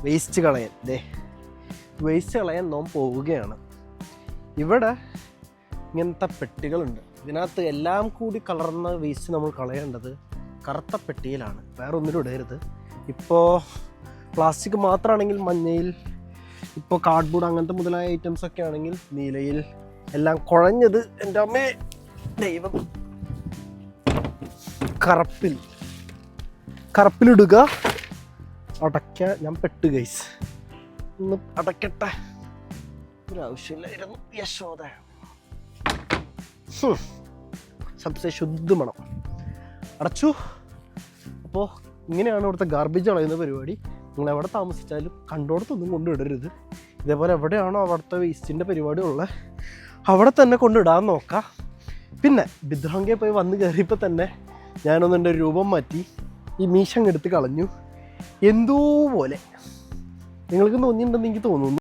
Waste കളയാൻ waste കളയാൻ നാം പോവുകയാണ്. ഇവിടെ ഇങ്ങനത്തെ പെട്ടികളുണ്ട്. ഇതിനകത്ത് എല്ലാം കൂടി കലർന്ന വേസ്റ്റ് നമ്മൾ കളയേണ്ടത് കറുത്ത പെട്ടിയിലാണ്, വേറെ ഒന്നിനും ഇടരുത്. ഇപ്പോൾ പ്ലാസ്റ്റിക് മാത്രമാണെങ്കിൽ മഞ്ഞയിൽ, ഇപ്പോൾ കാർഡ്ബോർഡ് അങ്ങനത്തെ മുതലായ ഐറ്റംസൊക്കെ ആണെങ്കിൽ നീലയിൽ, എല്ലാം കുഴഞ്ഞത് എൻ്റെ അമ്മേ ദൈവം കറുപ്പിലിടുക, അടയ്ക്കുക. ഞാൻ പെട്ട് ഗൈസ്, ഒന്ന് അടയ്ക്കട്ടെ, ഒരാവശ്യമില്ലായിരുന്നു. യശോദ സംശയ ശുദ്ധ മണം അടച്ചു. അപ്പോൾ ഇങ്ങനെയാണ് ഇവിടുത്തെ ഗാർബേജ് കളയുന്ന പരിപാടി. നിങ്ങൾ എവിടെ താമസിച്ചാലും കണ്ടോടത്തൊന്നും കൊണ്ടിടരുത്. ഇതേപോലെ എവിടെയാണോ അവിടുത്തെ വേസ്റ്റിൻ്റെ പരിപാടി ഉള്ളത് അവിടെ തന്നെ കൊണ്ടിടാൻ നോക്കാം. പിന്നെ ബിദ്രോങ്കയിൽ പോയി വന്ന് കയറിയപ്പോൾ തന്നെ ഞാനൊന്ന് എൻ്റെ രൂപം മാറ്റി ഈ മീശ എടുത്ത് കളഞ്ഞു. എന്തോ പോലെ നിങ്ങൾക്ക് തോന്നിയിട്ടുണ്ടെന്ന് എനിക്ക് തോന്നുന്നു.